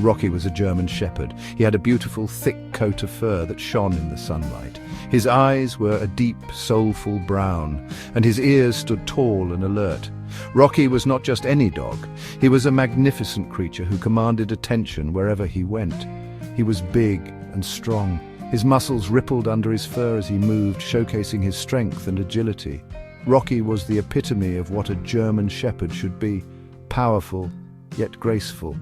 Rocky was a German shepherd. He had a beautiful, thick coat of fur that shone in the sunlight. His eyes were a deep, soulful brown, and his ears stood tall and alert. Rocky was not just any dog. He was a magnificent creature who commanded attention wherever he went. He was big and strong. His muscles rippled under his fur as he moved, showcasing his strength and agility. Rocky was the epitome of what a German shepherd should be, powerful, yet graceful.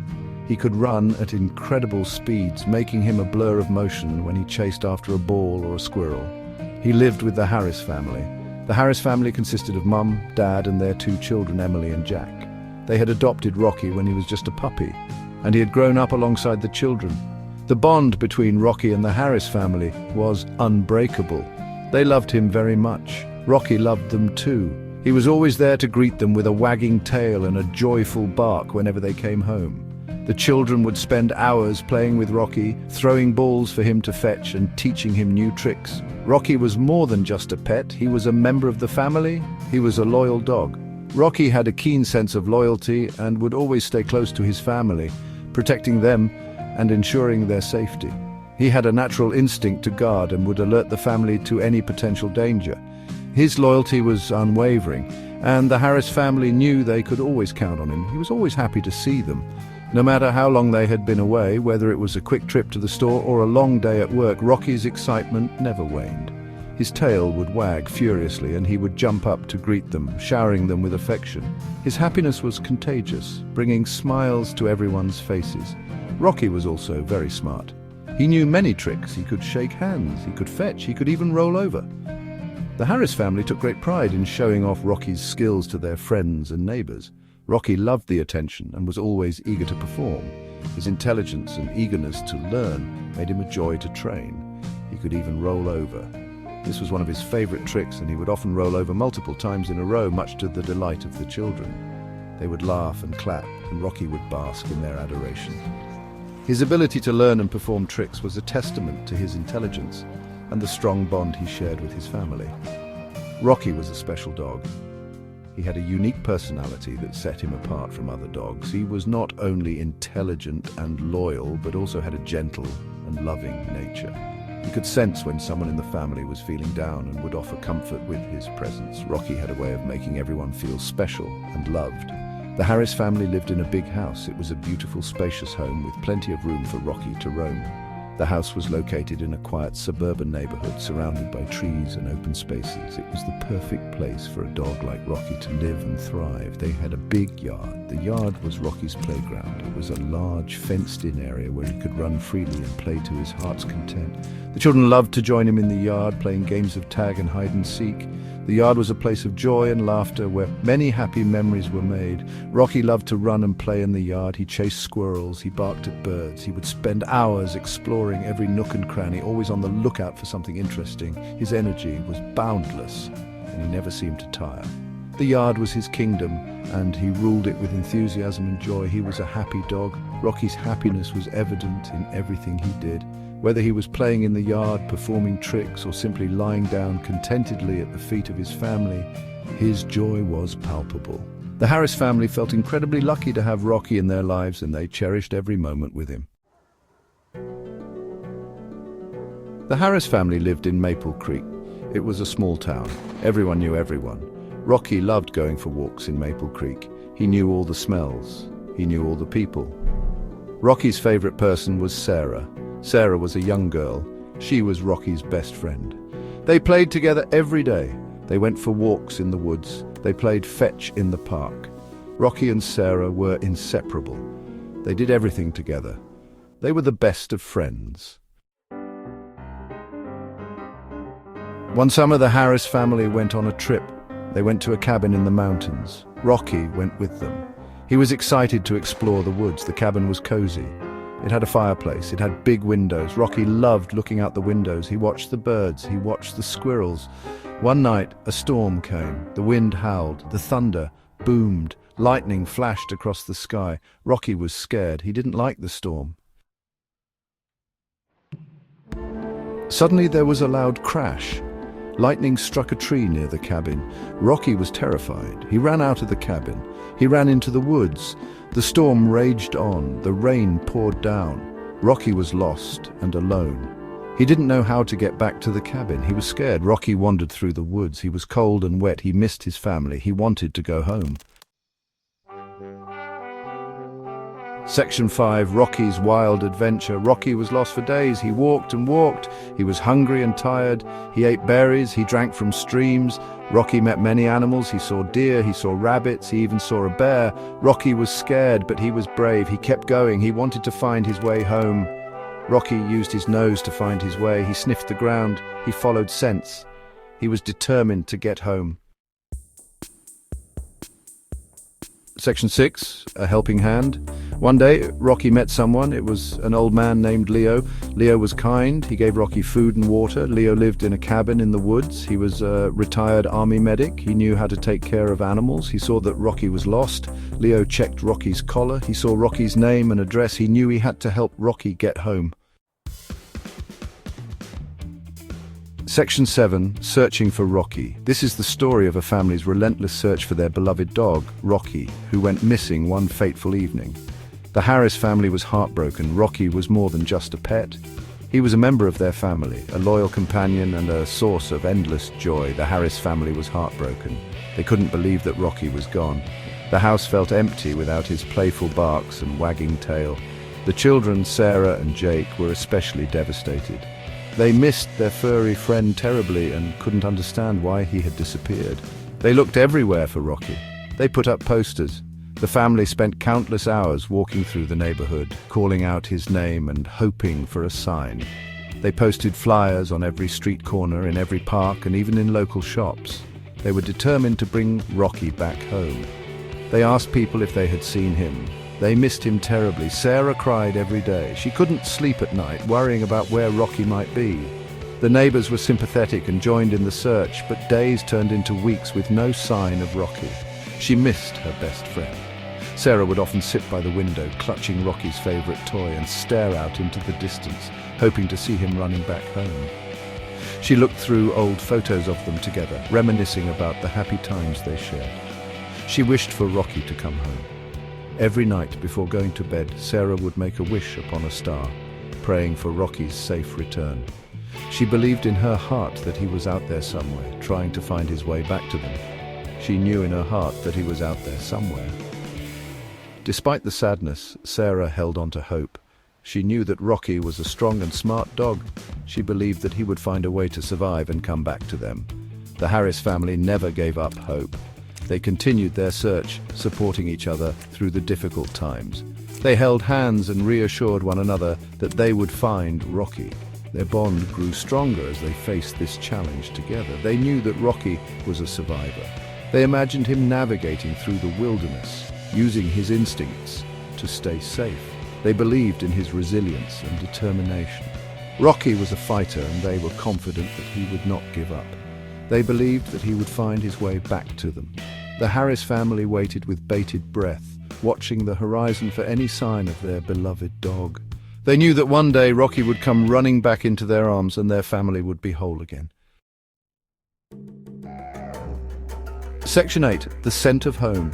He could run at incredible speeds, making him a blur of motion when he chased after a ball or a squirrel. He lived with the Harris family. The Harris family consisted of Mum, Dad, and their 2 children, Emily and Jack. They had adopted Rocky when he was just a puppy, and he had grown up alongside the children. The bond between Rocky and the Harris family was unbreakable. They loved him very much. Rocky loved them too. He was always there to greet them with a wagging tail and a joyful bark whenever they came home. The children would spend hours playing with Rocky, throwing balls for him to fetch and teaching him new tricks. Rocky was more than just a pet. He was a member of the family. He was a loyal dog. Rocky had a keen sense of loyalty and would always stay close to his family, protecting them and ensuring their safety. He had a natural instinct to guard and would alert the family to any potential danger. His loyalty was unwavering, and the Harris family knew they could always count on him. He was always happy to see them. No matter how long they had been away, whether it was a quick trip to the store or a long day at work, Rocky's excitement never waned. His tail would wag furiously and he would jump up to greet them, showering them with affection. His happiness was contagious, bringing smiles to everyone's faces. Rocky was also very smart. He knew many tricks. He could shake hands, he could fetch, he could even roll over. The Harris family took great pride in showing off Rocky's skills to their friends and neighbors. Rocky loved the attention and was always eager to perform. His intelligence and eagerness to learn made him a joy to train. He could even roll over. This was one of his favorite tricks, and he would often roll over multiple times in a row, much to the delight of the children. They would laugh and clap, and Rocky would bask in their adoration. His ability to learn and perform tricks was a testament to his intelligence and the strong bond he shared with his family. Rocky was a special dog. He had a unique personality that set him apart from other dogs. He was not only intelligent and loyal, but also had a gentle and loving nature. He could sense when someone in the family was feeling down and would offer comfort with his presence. Rocky had a way of making everyone feel special and loved. The Harris family lived in a big house. It was a beautiful, spacious home with plenty of room for Rocky to roam. The house was located in a quiet suburban neighborhood surrounded by trees and open spaces. It was the perfect place for a dog like Rocky to live and thrive. They had a big yard. The yard was Rocky's playground. It was a large, fenced-in area where he could run freely and play to his heart's content. The children loved to join him in the yard, playing games of tag and hide and seek. The yard was a place of joy and laughter where many happy memories were made. Rocky loved to run and play in the yard. He chased squirrels, he barked at birds. He would spend hours exploring every nook and cranny, always on the lookout for something interesting. His energy was boundless, and he never seemed to tire. The yard was his kingdom, and he ruled it with enthusiasm and joy. He was a happy dog. Rocky's happiness was evident in everything he did. Whether he was playing in the yard, performing tricks, or simply lying down contentedly at the feet of his family, his joy was palpable. The Harris family felt incredibly lucky to have Rocky in their lives, and they cherished every moment with him. The Harris family lived in Maple Creek. It was a small town. Everyone knew everyone. Rocky loved going for walks in Maple Creek. He knew all the smells. He knew all the people. Rocky's favorite person was Sarah. Sarah was a young girl. She was Rocky's best friend. They played together every day. They went for walks in the woods. They played fetch in the park. Rocky and Sarah were inseparable. They did everything together. They were the best of friends. One summer, the Harris family went on a trip. They went to a cabin in the mountains. Rocky went with them. He was excited to explore the woods. The cabin was cozy. It had a fireplace. It had big windows. Rocky loved looking out the windows. He watched the birds. He watched the squirrels. One night, a storm came. The wind howled. The thunder boomed. Lightning flashed across the sky. Rocky was scared. He didn't like the storm. Suddenly, there was a loud crash. Lightning struck a tree near the cabin. Rocky was terrified. He ran out of the cabin. He ran into the woods. The storm raged on. The rain poured down. Rocky was lost and alone. He didn't know how to get back to the cabin. He was scared. Rocky wandered through the woods. He was cold and wet. He missed his family. He wanted to go home. Section 5, Rocky's Wild Adventure. Rocky was lost for days. He walked and walked. He was hungry and tired. He ate berries. He drank from streams. Rocky met many animals. He saw deer. He saw rabbits. He even saw a bear. Rocky was scared, but he was brave. He kept going. He wanted to find his way home. Rocky used his nose to find his way. He sniffed the ground. He followed scents. He was determined to get home. Section 6, A Helping Hand. One day, Rocky met someone. It was an old man named Leo. Leo was kind. He gave Rocky food and water. Leo lived in a cabin in the woods. He was a retired army medic. He knew how to take care of animals. He saw that Rocky was lost. Leo checked Rocky's collar. He saw Rocky's name and address. He knew he had to help Rocky get home. Section 7, Searching for Rocky. This is the story of a family's relentless search for their beloved dog, Rocky, who went missing one fateful evening. The Harris family was heartbroken. Rocky was more than just a pet. He was a member of their family, a loyal companion and a source of endless joy. The Harris family was heartbroken. They couldn't believe that Rocky was gone. The house felt empty without his playful barks and wagging tail. The children, Sarah and Jake, were especially devastated. They missed their furry friend terribly and couldn't understand why he had disappeared. They looked everywhere for Rocky. They put up posters. The family spent countless hours walking through the neighborhood, calling out his name and hoping for a sign. They posted flyers on every street corner, in every park, and even in local shops. They were determined to bring Rocky back home. They asked people if they had seen him. They missed him terribly. Sarah cried every day. She couldn't sleep at night, worrying about where Rocky might be. The neighbors were sympathetic and joined in the search, but days turned into weeks with no sign of Rocky. She missed her best friend. Sarah would often sit by the window, clutching Rocky's favorite toy, and stare out into the distance, hoping to see him running back home. She looked through old photos of them together, reminiscing about the happy times they shared. She wished for Rocky to come home. Every night before going to bed, Sarah would make a wish upon a star, praying for Rocky's safe return. She believed in her heart that he was out there somewhere, trying to find his way back to them. She knew in her heart that he was out there somewhere. Despite the sadness, Sarah held on to hope. She knew that Rocky was a strong and smart dog. She believed that he would find a way to survive and come back to them. The Harris family never gave up hope. They continued their search, supporting each other through the difficult times. They held hands and reassured one another that they would find Rocky. Their bond grew stronger as they faced this challenge together. They knew that Rocky was a survivor. They imagined him navigating through the wilderness, using his instincts to stay safe. They believed in his resilience and determination. Rocky was a fighter, and they were confident that he would not give up. They believed that he would find his way back to them. The Harris family waited with bated breath, watching the horizon for any sign of their beloved dog. They knew that one day Rocky would come running back into their arms and their family would be whole again. Section 8, The Scent of Home.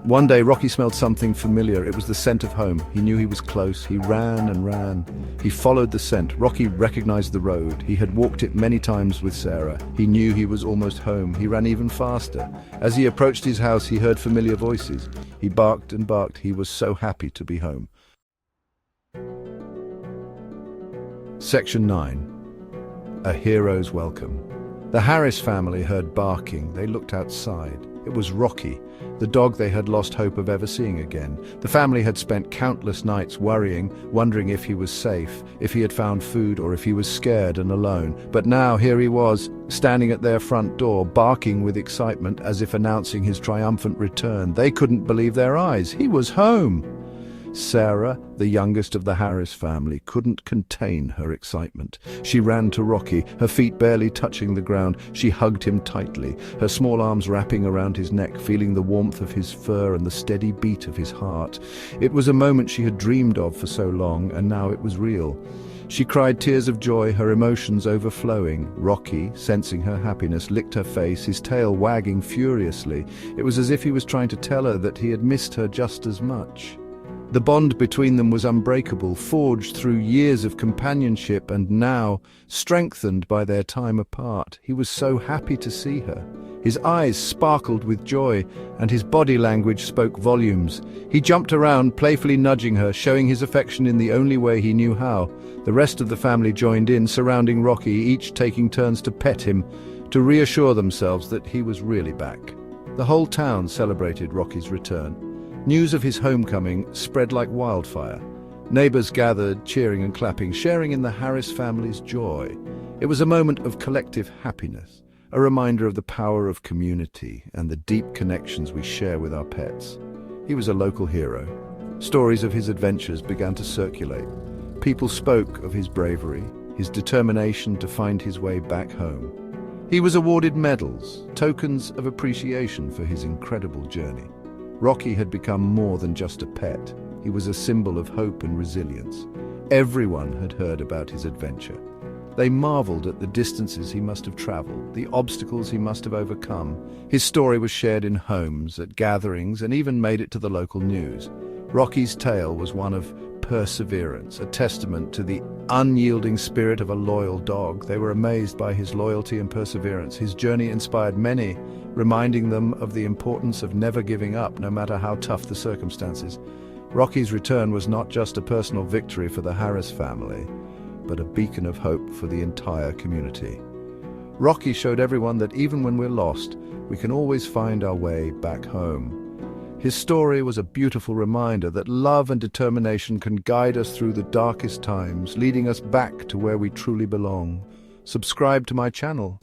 One day Rocky smelled something familiar. It was the scent of home. He knew he was close. He ran and ran. He followed the scent. Rocky recognized the road. He had walked it many times with Sarah. He knew he was almost home. He ran even faster. As he approached his house, he heard familiar voices. He barked and barked. He was so happy to be home. Section 9, A Hero's Welcome. The Harris family heard barking. They looked outside. It was Rocky, the dog they had lost hope of ever seeing again. The family had spent countless nights worrying, wondering if he was safe, if he had found food, or if he was scared and alone. But now here he was, standing at their front door, barking with excitement as if announcing his triumphant return. They couldn't believe their eyes. He was home. Sarah, the youngest of the Harris family, couldn't contain her excitement. She ran to Rocky, her feet barely touching the ground. She hugged him tightly, her small arms wrapping around his neck, feeling the warmth of his fur and the steady beat of his heart. It was a moment she had dreamed of for so long, and now it was real. She cried tears of joy, her emotions overflowing. Rocky, sensing her happiness, licked her face, his tail wagging furiously. It was as if he was trying to tell her that he had missed her just as much. The bond between them was unbreakable, forged through years of companionship and now strengthened by their time apart. He was so happy to see her. His eyes sparkled with joy, and his body language spoke volumes. He jumped around, playfully nudging her, showing his affection in the only way he knew how. The rest of the family joined in, surrounding Rocky, each taking turns to pet him, to reassure themselves that he was really back. The whole town celebrated Rocky's return. News of his homecoming spread like wildfire. Neighbors gathered, cheering and clapping, sharing in the Harris family's joy. It was a moment of collective happiness, a reminder of the power of community and the deep connections we share with our pets. He was a local hero. Stories of his adventures began to circulate. People spoke of his bravery, his determination to find his way back home. He was awarded medals, tokens of appreciation for his incredible journey. Rocky had become more than just a pet. He was a symbol of hope and resilience. Everyone had heard about his adventure. They marveled at the distances he must have traveled, the obstacles he must have overcome. His story was shared in homes, at gatherings, and even made it to the local news. Rocky's tale was one of perseverance, a testament to the unyielding spirit of a loyal dog. They were amazed by his loyalty and perseverance. His journey inspired many, reminding them of the importance of never giving up, no matter how tough the circumstances. Rocky's return was not just a personal victory for the Harris family, but a beacon of hope for the entire community. Rocky showed everyone that even when we're lost, we can always find our way back home. His story was a beautiful reminder that love and determination can guide us through the darkest times, leading us back to where we truly belong. Subscribe to my channel